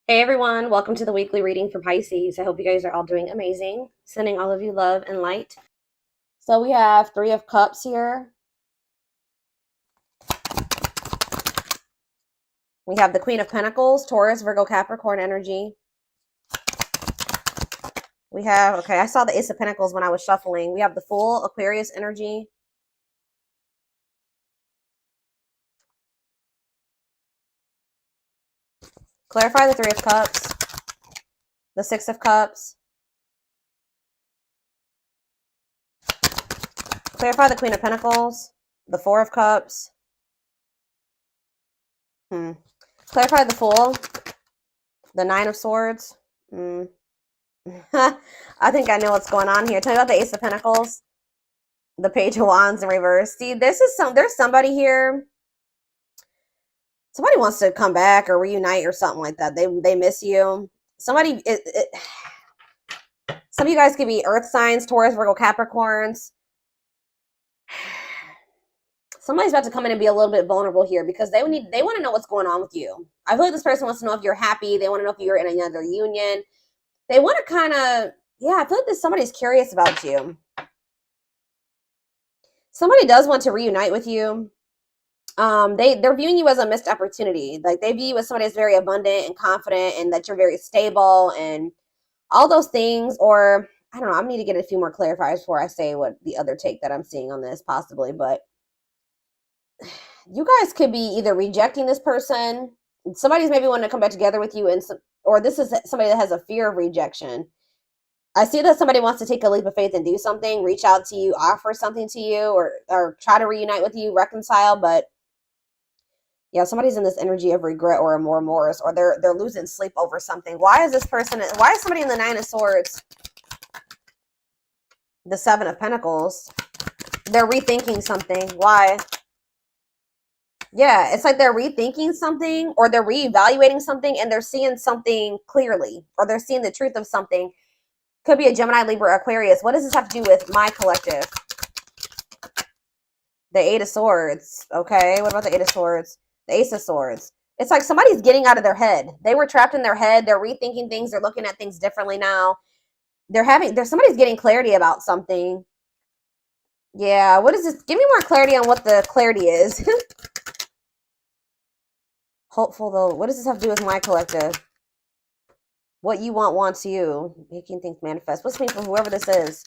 Hey everyone, welcome to the weekly reading for Pisces. I hope you guys are all doing amazing. Sending all of you love and light. So we have Three of Cups here. We have the Queen of Pentacles, Taurus, Virgo, Capricorn energy. We have, okay, I saw the Ace of Pentacles when I was shuffling. We have the Fool, Aquarius energy. Clarify the Three of Cups, the Six of Cups. Clarify the Queen of Pentacles, the Four of Cups. Clarify the Fool, the Nine of Swords. I think I know what's going on here. Tell me about the Ace of Pentacles, the Page of Wands in reverse. See, there's somebody here. Somebody wants to come back or reunite or something like that. They miss you. Some of you guys could be earth signs, Taurus, Virgo, Capricorns. Somebody's about to come in and be a little bit vulnerable here because they want to know what's going on with you. I feel like this person wants to know if you're happy. They want to know if you're in another union. They want to kind of, yeah, I feel like somebody's curious about you. Somebody does want to reunite with you. They're viewing you as a missed opportunity. Like they view you as somebody that's very abundant and confident and that you're very stable and all those things. Or I don't know, I need to get a few more clarifiers before I say what the other take that I'm seeing on this possibly. But you guys could be either rejecting this person. Somebody's maybe wanting to come back together with you, or this is somebody that has a fear of rejection. I see that somebody wants to take a leap of faith and do something, reach out to you, offer something to you, or try to reunite with you, reconcile, but yeah, somebody's in this energy of regret or remorse, or they're losing sleep over something. Why is somebody in the Nine of Swords? The Seven of Pentacles. They're rethinking something. Why? Yeah, it's like they're rethinking something or they're reevaluating something and they're seeing something clearly or they're seeing the truth of something. Could be a Gemini, Libra, Aquarius. What does this have to do with my collective? The Eight of Swords. Okay, what about the Eight of Swords? The Ace of Swords. It's like somebody's getting out of their head. They were trapped in their head. They're rethinking things. They're looking at things differently now. Somebody's getting clarity about something. Yeah, what is this? Give me more clarity on what the clarity is. Hopeful though. What does this have to do with my collective? What you want wants you. Making things manifest. What's mean for whoever this is?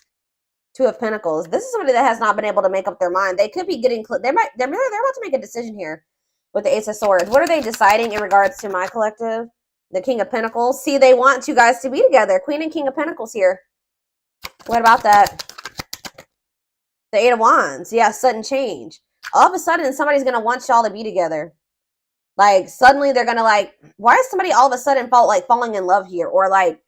Two of Pentacles. This is somebody that has not been able to make up their mind. They could be getting. They're about to make a decision here with the Ace of Swords. What are they deciding in regards to my collective? The King of Pentacles. See, they want you guys to be together. Queen and King of Pentacles here. What about that? The Eight of Wands. Yeah, sudden change. All of a sudden, somebody's going to want y'all to be together. Like, suddenly they're going to like, why is somebody all of a sudden falling in love here? Or like,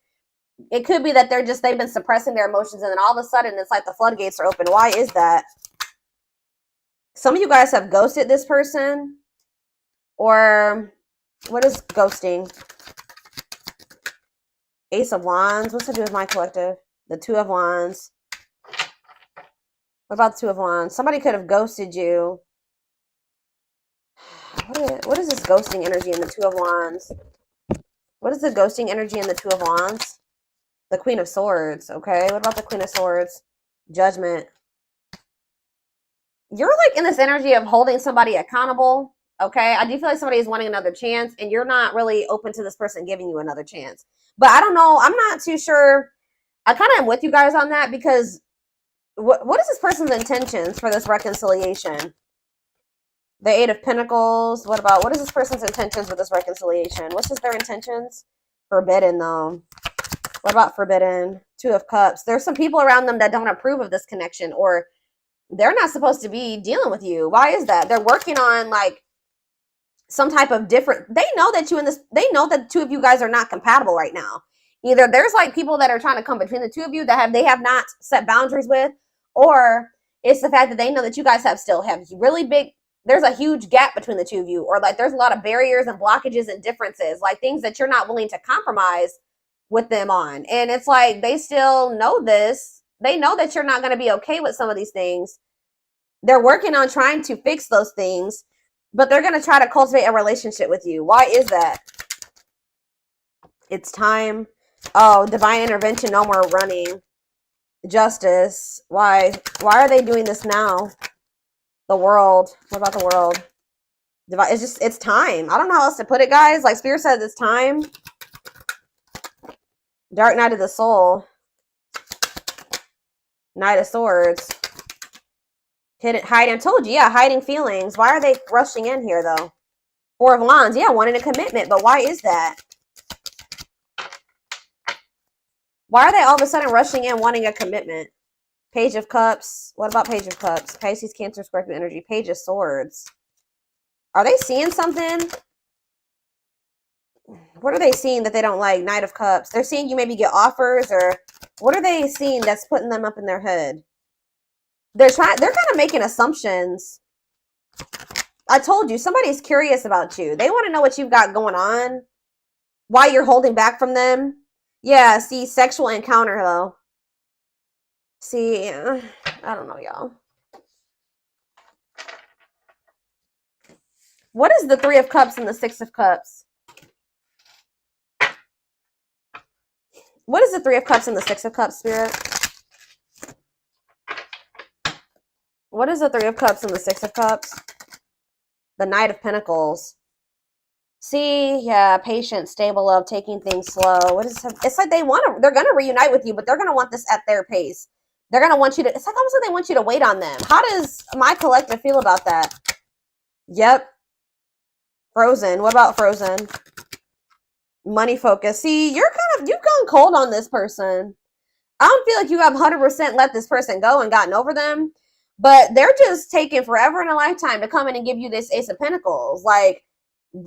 it could be that they've been suppressing their emotions and then all of a sudden it's like the floodgates are open. Why is that? Some of you guys have ghosted this person. Or what is ghosting? Ace of Wands. What's to do with my collective? The Two of Wands. What about the Two of Wands? Somebody could have ghosted you. What is this ghosting energy in the Two of Wands? What is the ghosting energy in the Two of Wands? The Queen of Swords. Okay, what about the Queen of Swords? Judgment. You're like in this energy of holding somebody accountable. Okay, I do feel like somebody is wanting another chance and you're not really open to this person giving you another chance. But I don't know. I'm not too sure. I kind of am with you guys on that because what is this person's intentions for this reconciliation? The Eight of Pentacles. What is this person's intentions with this reconciliation? What's their intentions? Forbidden, though. What about forbidden? Two of Cups. There's some people around them that don't approve of this connection or they're not supposed to be dealing with you. Why is that? They're working on like some type of different, they know that the two of you guys are not compatible right now. Either there's like people that are trying to come between the two of you that they have not set boundaries with, or it's the fact that they know that you guys have really big, there's a huge gap between the two of you, or like there's a lot of barriers and blockages and differences, like things that you're not willing to compromise with them on. And it's like they still know this. They know that you're not going to be okay with some of these things. They're working on trying to fix those things, but they're going to try to cultivate a relationship with you. Why is that? It's time. Oh, divine intervention. No more running. Justice. Why? Why are they doing this now? The world. What about the world? It's just, it's time. I don't know how else to put it, guys. Like Spirit says, it's time. Dark Night of the Soul. Knight of Swords. Hiding. I told you, yeah, hiding feelings. Why are they rushing in here, though? Four of Wands. Yeah, wanting a commitment, but why is that? Why are they all of a sudden rushing in wanting a commitment? Page of Cups. What about Page of Cups? Pisces, Cancer, Scorpio energy. Page of Swords. Are they seeing something? What are they seeing that they don't like? Knight of Cups. They're seeing you maybe get offers, or what are they seeing that's putting them up in their head? They're kind of making assumptions. I told you, somebody's curious about you. They want to know what you've got going on, why you're holding back from them. Yeah, see, sexual encounter, though. See, I don't know, y'all. What is the Three of Cups and the Six of Cups? What is the Three of Cups and the Six of Cups, Spirit? What is the Three of Cups and the Six of Cups? The Knight of Pentacles. See, yeah, patient, stable love, taking things slow. What is it? It's like they're going to reunite with you, but they're going to want this at their pace. They're going to want you to, it's like almost like they want you to wait on them. How does my collective feel about that? Yep. Frozen. What about Frozen? Money focus. See, you've gone cold on this person. I don't feel like you have 100% let this person go and gotten over them, but they're just taking forever in a lifetime to come in and give you this Ace of Pentacles, like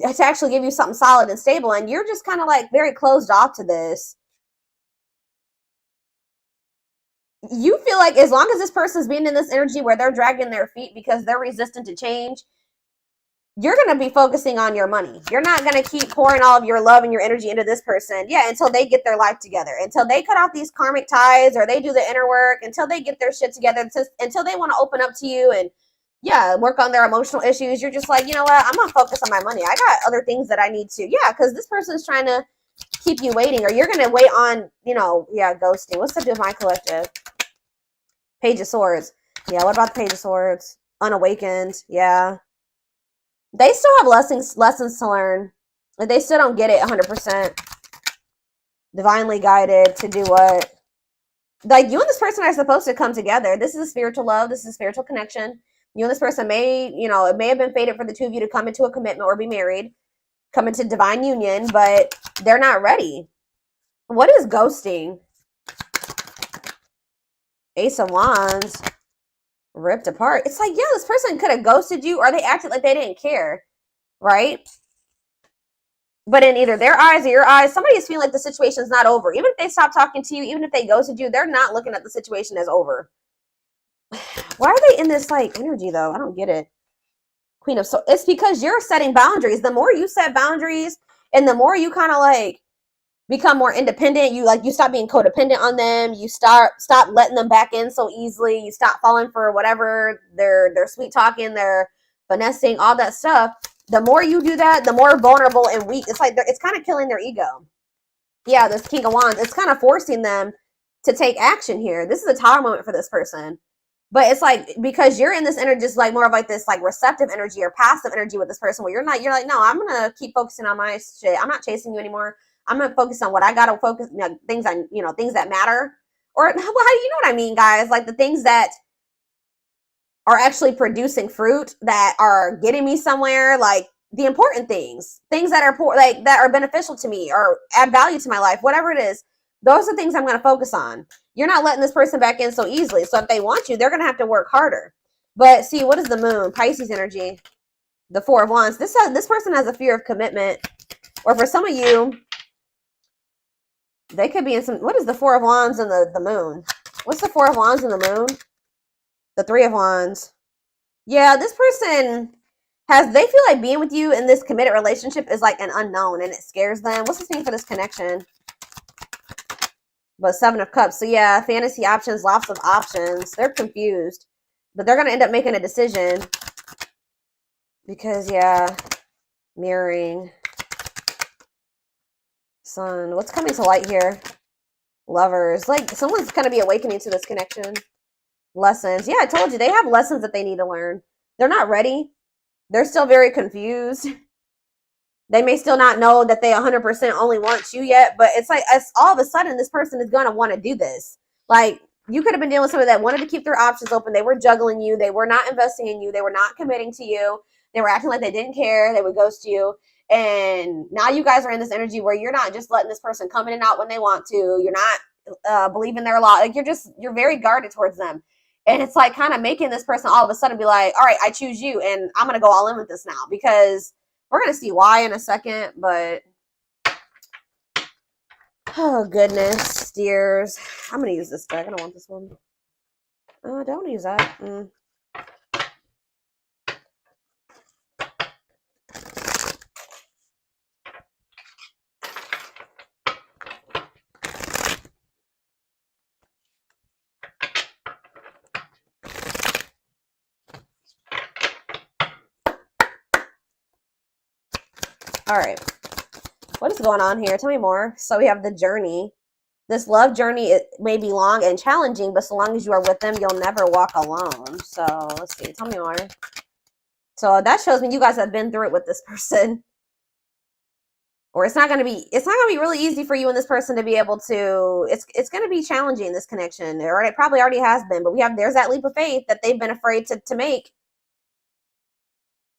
to actually give you something solid and stable, and you're just kind of like very closed off to this. You feel like as long as this person's being in this energy where they're dragging their feet because they're resistant to change, you're going to be focusing on your money. You're not going to keep pouring all of your love and your energy into this person. Yeah, until they get their life together. Until they cut off these karmic ties or they do the inner work. Until they get their shit together. Until they want to open up to you and, yeah, work on their emotional issues. You're just like, you know what? I'm going to focus on my money. I got other things that I need to. Yeah, because this person's trying to keep you waiting. Or you're going to wait on, you know, yeah, ghosting. What's up with my collective? Page of Swords. Yeah, what about the Page of Swords? Unawakened. Yeah. They still have lessons to learn. They still don't get it 100%. Divinely guided to do what? Like, you and this person are supposed to come together. This is a spiritual love. This is a spiritual connection. You and this person may, you know, it may have been fated for the two of you to come into a commitment or be married, come into divine union, but they're not ready. What is ghosting? Ace of Wands. Ripped apart. It's like, yeah, this person could have ghosted you, or they acted like they didn't care, right? But in either their eyes or your eyes, somebody is feeling like the situation's not over. Even if they stop talking to you, even if they ghosted you, they're not looking at the situation as over. Why are they in this like energy though? I don't get it. Queen of Swords. It's because you're setting boundaries. The more you set boundaries and the more you kind of like become more independent, you stop being codependent on them, you stop letting them back in so easily, you stop falling for whatever they're sweet talking, they're finessing, all that stuff. The more you do that, the more vulnerable and weak. It's like it's kind of killing their ego. Yeah, this King of Wands, it's kind of forcing them to take action here. This is a Tower moment for this person. But it's like, because you're in this energy, just like more of like this like receptive energy or passive energy with this person where you're like, no, I'm gonna keep focusing on my shit. I'm not chasing you anymore. I'm gonna focus on what I gotta focus, things that matter, or well, you know what I mean, guys? Like the things that are actually producing fruit, that are getting me somewhere, like the important things that are that are beneficial to me or add value to my life, whatever it is. Those are things I'm gonna focus on. You're not letting this person back in so easily. So if they want you, they're gonna have to work harder. But see, what is the Moon? Pisces energy. The Four of Wands. This person has a fear of commitment, or for some of you, they could be in some, what is the Four of Wands and the Moon? What's the Four of Wands and the Moon? The Three of Wands. Yeah, this person they feel like being with you in this committed relationship is like an unknown and it scares them. What's this mean for this connection? But Seven of Cups. So yeah, fantasy options, lots of options. They're confused. But they're going to end up making a decision. Because, yeah, mirroring. Sun. What's coming to light here? Lovers. Like, someone's going to be awakening to this connection. Lessons. Yeah, I told you. They have lessons that they need to learn. They're not ready. They're still very confused. They may still not know that they 100% only want you yet, but it's like all of a sudden this person is going to want to do this. Like, you could have been dealing with somebody that wanted to keep their options open. They were juggling you. They were not investing in you. They were not committing to you. They were acting like they didn't care. They would ghost you. And now you guys are in this energy where you're not just letting this person come in and out when they want to. You're not believing their law. Like, you're very guarded towards them. And it's like kind of making this person all of a sudden be like, all right, I choose you. And I'm going to go all in with this now, because we're going to see why in a second. But oh, goodness, dears. I'm going to use this deck. I don't want this one. Don't use that. All right. What is going on here? Tell me more. So we have the journey. This love journey, it may be long and challenging, but so long as you are with them, you'll never walk alone. So let's see. Tell me more. So that shows me you guys have been through it with this person. Or it's not going to be really easy for you and this person to be able to, it's going to be challenging, this connection. Or it probably already has been, but there's that leap of faith that they've been afraid to make.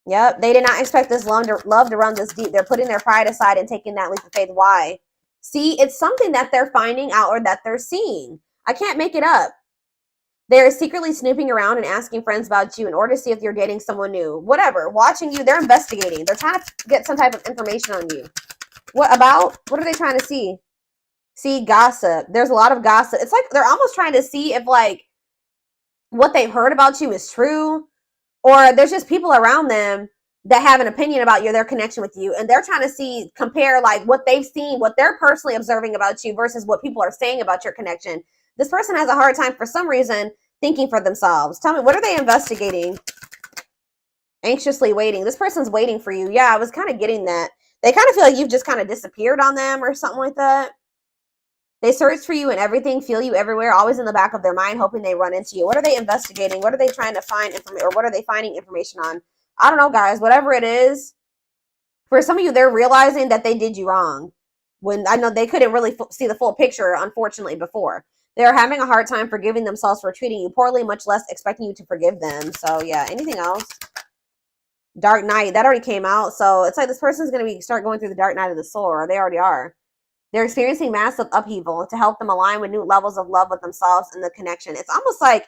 Yep, they did not expect this love to run this deep. They're putting their pride aside and taking that leap of faith. Why? See, it's something that they're finding out or that they're seeing. I can't make it up. They're secretly snooping around and asking friends about you in order to see if you're dating someone new. Whatever, watching you, they're investigating. They're trying to get some type of information on you. What about? What are they trying to see? See, gossip. There's a lot of gossip. It's like they're almost trying to see if, like, what they've heard about you is true. Or there's just people around them that have an opinion about their connection with you. And they're trying to compare like what they've seen, what they're personally observing about you versus what people are saying about your connection. This person has a hard time for some reason thinking for themselves. Tell me, what are they investigating? Anxiously waiting. This person's waiting for you. Yeah, I was kind of getting that. They kind of feel like you've just kind of disappeared on them or something like that. They search for you and everything, feel you everywhere, always in the back of their mind, hoping they run into you. What are they investigating? What are they trying to find information, or what are they finding information on? I don't know, guys. Whatever it is, for some of you, they're realizing that they did you wrong. When I know they couldn't really see the full picture, unfortunately, before. They're having a hard time forgiving themselves for treating you poorly, much less expecting you to forgive them. So, yeah, anything else? Dark night. That already came out. So, it's like this person's going to start going through the dark night of the soul, or they already are. They're experiencing massive upheaval to help them align with new levels of love with themselves and the connection. It's almost like,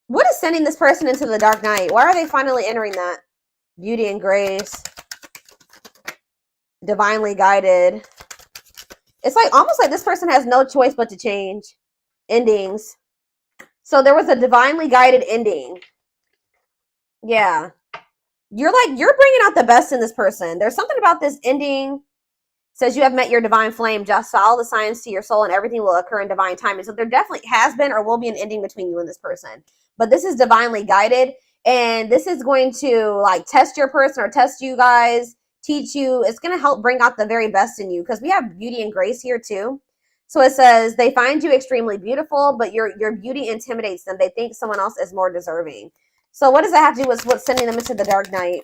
what is sending this person into the dark night? Why are they finally entering that? Beauty and grace. Divinely guided. It's like almost like this person has no choice but to change. Endings. So there was a divinely guided ending. Yeah. You're bringing out the best in this person. There's something about this ending. Says you have met your divine flame. Just follow the signs to your soul and everything will occur in divine timing. So there definitely has been or will be an ending between you and this person. But this is divinely guided. And this is going to like test your person or test you guys, teach you. It's going to help bring out the very best in you, because we have beauty and grace here too. So it says they find you extremely beautiful, but your beauty intimidates them. They think someone else is more deserving. So what does that have to do with what's sending them into the dark night?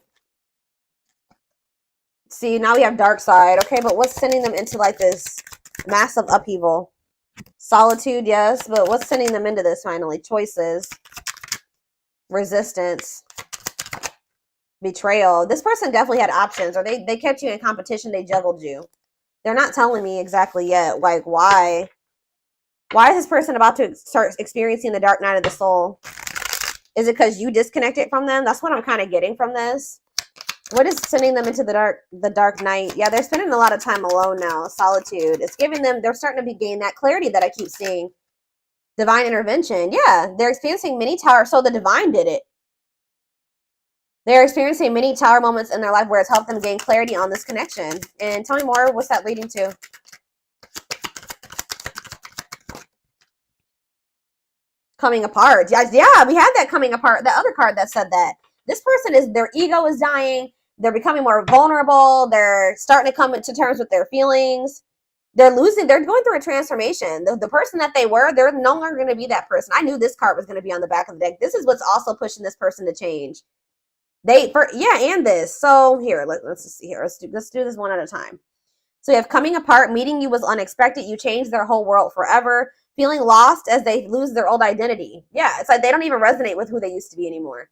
See, now we have dark side. Okay, but what's sending them into like this massive upheaval? Solitude, yes, but what's sending them into this finally? Choices. Resistance. Betrayal. This person definitely had options, or they kept you in competition. They juggled you. They're not telling me exactly yet, like, why. Why is this person about to start experiencing the dark night of the soul? Is it because you disconnected from them? That's what I'm kind of getting from this. What is sending them into the dark night? Yeah, they're spending a lot of time alone now. Solitude. It's giving them, they're starting to gain that clarity that I keep seeing. Divine intervention. Yeah, they're experiencing many tower. So the divine did it. They're experiencing many tower moments in their life where it's helped them gain clarity on this connection. And tell me more, what's that leading to? Coming apart. Yeah, we had that coming apart. The other card that said that. This person their ego is dying. They're becoming more vulnerable. They're starting to come to terms with their feelings. they're going through a transformation. The person that they were, they're no longer going to be that person. I knew this card was going to be on the back of the deck. This is what's also pushing this person to change. And this. So here, let's just see here. Let's do this one at a time. So you have coming apart, meeting you was unexpected. You changed their whole world forever. Feeling lost as they lose their old identity. Yeah, it's like they don't even resonate with who they used to be anymore.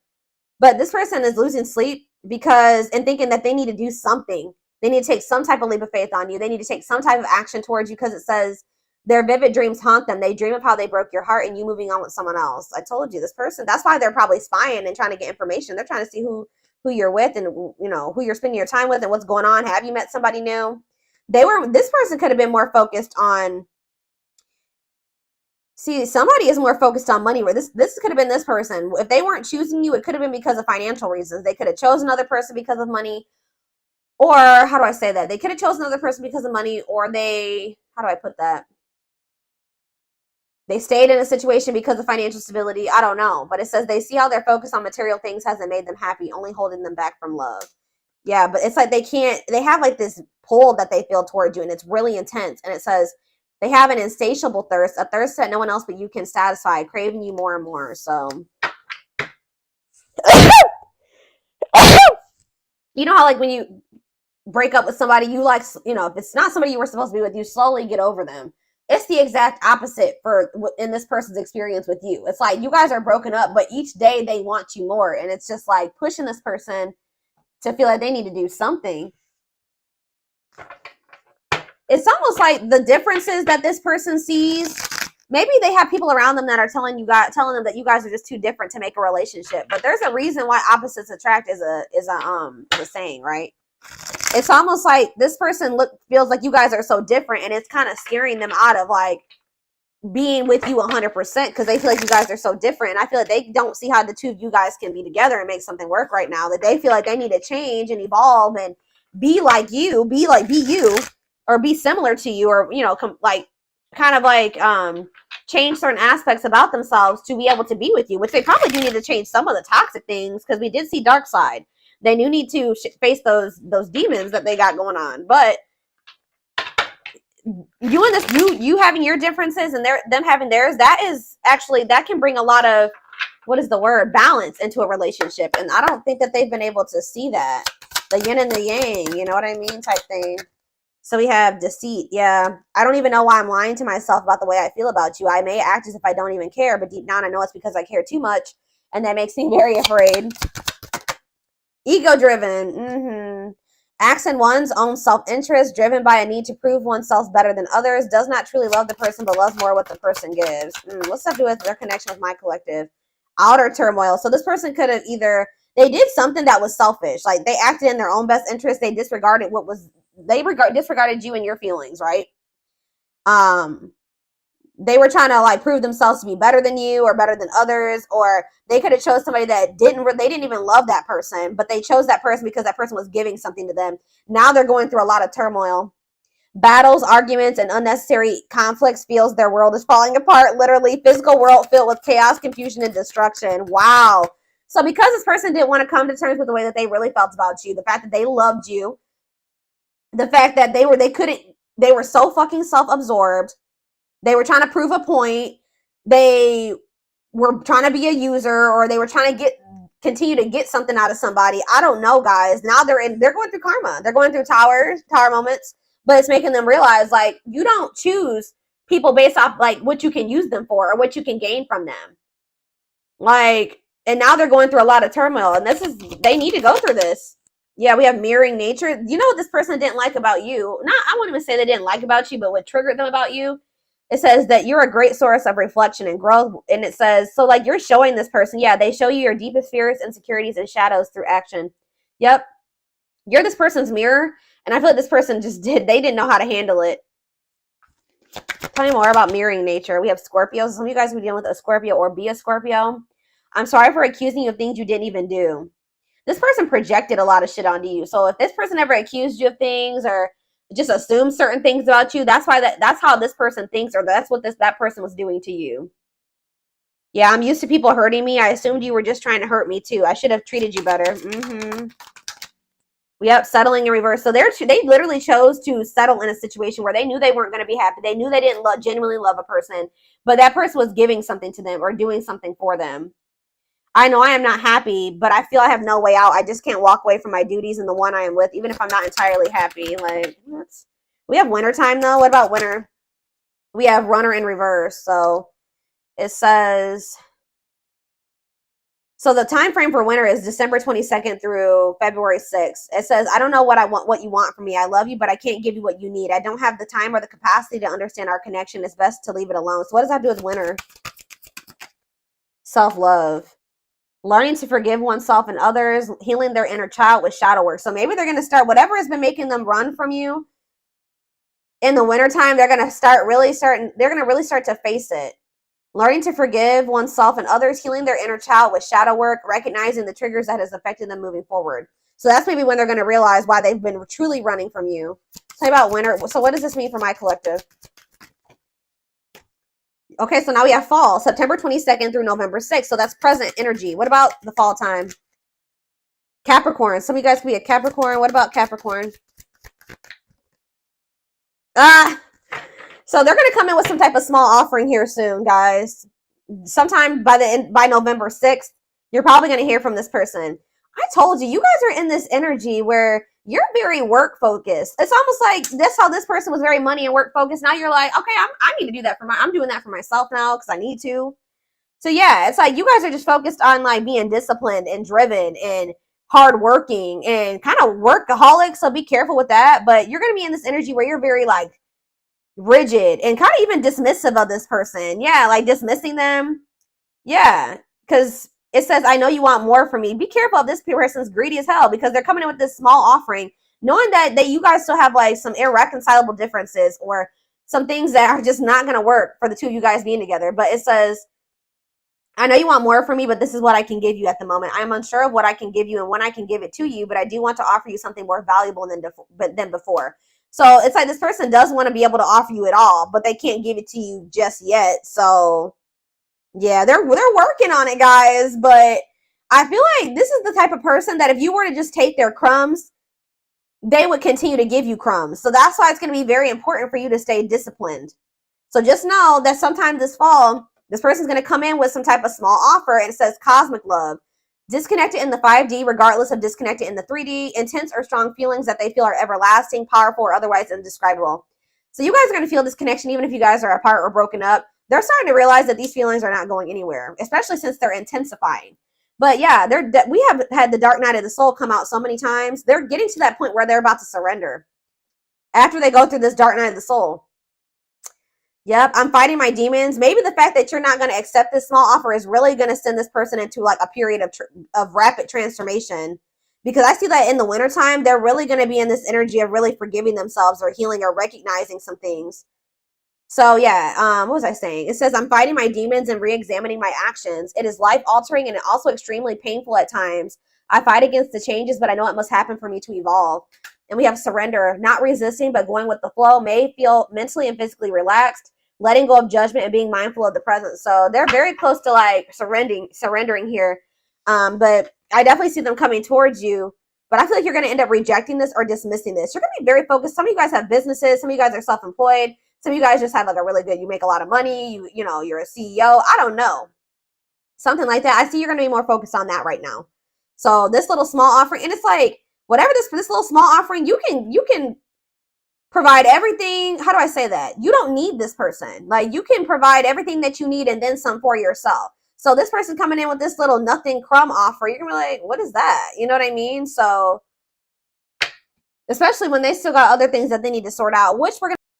But this person is losing sleep and thinking that they need to do something. They need to take some type of leap of faith on you. They need to take some type of action towards you, because it says their vivid dreams haunt them. They dream of how they broke your heart and you moving on with someone else. I told you, this person, that's why they're probably spying and trying to get information. They're trying to see who you're with and, you know, who you're spending your time with and what's going on. Have you met somebody new? This person could have been more focused on, somebody is more focused on money, where this could have been this person. If they weren't choosing you, it could have been because of financial reasons. They could have chosen another person because of money. Or how do I say that? They could have chosen another person because of money, or how do I put that? They stayed in a situation because of financial stability. I don't know. But it says they see how their focus on material things hasn't made them happy, only holding them back from love. Yeah, but it's like they have like this pull that they feel towards you, and it's really intense. And it says they have an insatiable thirst, a thirst that no one else but you can satisfy, craving you more and more. So, you know how like when you break up with somebody, you like, you know, if it's not somebody you were supposed to be with, you slowly get over them. It's the exact opposite in this person's experience with you. It's like you guys are broken up, but each day they want you more. And it's just like pushing this person to feel like they need to do something. It's almost like the differences that this person sees. Maybe they have people around them that are telling them that you guys are just too different to make a relationship. But there's a reason why opposites attract is a saying, right? It's almost like this person feels like you guys are so different, and it's kind of scaring them out of like being with you 100%, because they feel like you guys are so different. And I feel like they don't see how the two of you guys can be together and make something work right now. That they feel like they need to change and evolve and be like you, be you, or be similar to you, or, you know, change certain aspects about themselves to be able to be with you, which they probably do need to change some of the toxic things, because we did see dark side. They do need to face those demons that they got going on. But you having your differences and them having theirs, that can bring a lot of, balance into a relationship. And I don't think that they've been able to see that. The yin and the yang, you know what I mean, type thing. So we have deceit. Yeah, I don't even know why I'm lying to myself about the way I feel about you. I may act as if I don't even care, but deep down I know it's because I care too much, and that makes me very afraid. Ego-driven. Acts in one's own self-interest, driven by a need to prove oneself better than others, does not truly love the person, but loves more what the person gives. What's that to do with their connection with my collective? Outer turmoil. So this person could have they did something that was selfish. Like they acted in their own best interest. They disregarded disregarded you and your feelings, right? They were trying to like prove themselves to be better than you or better than others, or they could have chose somebody that they didn't even love that person, but they chose that person because that person was giving something to them. Now they're going through a lot of turmoil. Battles, arguments, and unnecessary conflicts feels their world is falling apart. Literally, physical world filled with chaos, confusion, and destruction. Wow. So because this person didn't want to come to terms with the way that they really felt about you, the fact that they loved you, the fact that they were so fucking self-absorbed, they were trying to prove a point, they were trying to be a user, or they were trying to continue to get something out of somebody. I don't know, guys. Now they're going through karma. They're going through tower moments, but it's making them realize like you don't choose people based off like what you can use them for or what you can gain from them. Like, and now they're going through a lot of turmoil, and they need to go through this. Yeah, we have mirroring nature. You know what this person didn't like about you? I wouldn't even say they didn't like about you, but what triggered them about you? It says that you're a great source of reflection and growth. And it says, so like you're showing this person, yeah, they show you your deepest fears, insecurities, and shadows through action. Yep. You're this person's mirror. And I feel like this person they didn't know how to handle it. Tell me more about mirroring nature. We have Scorpios. Some of you guys will be dealing with a Scorpio or be a Scorpio. I'm sorry for accusing you of things you didn't even do. This person projected a lot of shit onto you. So if this person ever accused you of things or just assume certain things about you, that's how this person thinks, or that's what that person was doing to you. Yeah, I'm used to people hurting me. I assumed you were just trying to hurt me too. I should have treated you better. Yep, settling in reverse. So they literally chose to settle in a situation where they knew they weren't going to be happy. They knew they didn't genuinely love a person, but that person was giving something to them or doing something for them. I know I am not happy, but I feel I have no way out. I just can't walk away from my duties and the one I am with, even if I'm not entirely happy. Like, we have winter time though. What about winter? We have runner in reverse. So it says, so the time frame for winter is December 22nd through February 6th. It says, I don't know what you want from me. I love you, but I can't give you what you need. I don't have the time or the capacity to understand our connection. It's best to leave it alone. So what does that do with winter? Self-love. Learning to forgive oneself and others, healing their inner child with shadow work. So maybe they're going to start, whatever has been making them run from you in the wintertime, they're going to really start to face it. Learning to forgive oneself and others, healing their inner child with shadow work, recognizing the triggers that has affected them moving forward. So that's maybe when they're going to realize why they've been truly running from you. Tell me about winter. So what does this mean for my collective? Okay, so now we have fall, September 22nd through November 6th. So that's present energy. What about the fall time? Capricorn. Some of you guys could be a Capricorn. What about Capricorn? So they're going to come in with some type of small offering here soon, guys. Sometime by November 6th, you're probably going to hear from this person. I told you, you guys are in this energy where you're very work focused. It's almost like that's how this person was very money and work focused. Now you're like, okay, I need to do that I'm doing that for myself now because I need to. So yeah, it's like you guys are just focused on like being disciplined and driven and hardworking and kind of workaholic. So be careful with that. But you're going to be in this energy where you're very like rigid and kind of even dismissive of this person. Yeah, like dismissing them. Yeah, because it says, I know you want more from me. Be careful if this person's greedy as hell because they're coming in with this small offering, knowing that you guys still have like some irreconcilable differences or some things that are just not going to work for the two of you guys being together. But it says, I know you want more from me, but this is what I can give you at the moment. I'm unsure of what I can give you and when I can give it to you, but I do want to offer you something more valuable than before. So it's like this person does want to be able to offer you it all, but they can't give it to you just yet. So yeah, they're working on it, guys. But I feel like this is the type of person that if you were to just take their crumbs, they would continue to give you crumbs. So that's why it's going to be very important for you to stay disciplined. So just know that sometime this fall, this person's going to come in with some type of small offer and it says cosmic love. Disconnected in the 5D, regardless of disconnected in the 3D, intense or strong feelings that they feel are everlasting, powerful, or otherwise indescribable. So you guys are going to feel this connection even if you guys are apart or broken up. They're starting to realize that these feelings are not going anywhere, especially since they're intensifying. But yeah, we have had the dark night of the soul come out so many times. They're getting to that point where they're about to surrender after they go through this dark night of the soul. Yep, I'm fighting my demons. Maybe the fact that you're not going to accept this small offer is really going to send this person into like a period of rapid transformation. Because I see that in the wintertime, they're really going to be in this energy of really forgiving themselves or healing or recognizing some things. So yeah, what was I saying? It says, I'm fighting my demons and re-examining my actions. It is life-altering and also extremely painful at times. I fight against the changes, but I know it must happen for me to evolve. And we have surrender, not resisting, but going with the flow, may feel mentally and physically relaxed, letting go of judgment and being mindful of the present. So they're very close to like surrendering here. But I definitely see them coming towards you. But I feel like you're going to end up rejecting this or dismissing this. You're going to be very focused. Some of you guys have businesses. Some of you guys are self-employed. Some of you guys just have like a really good, you make a lot of money. You know, you're a CEO. I don't know. Something like that. I see you're going to be more focused on that right now. So this little small offering, and it's like, whatever this little small offering, you can provide everything. How do I say that? You don't need this person. Like you can provide everything that you need and then some for yourself. So this person coming in with this little nothing crumb offer, you're going to be like, what is that? You know what I mean? So especially when they still got other things that they need to sort out, which we're going to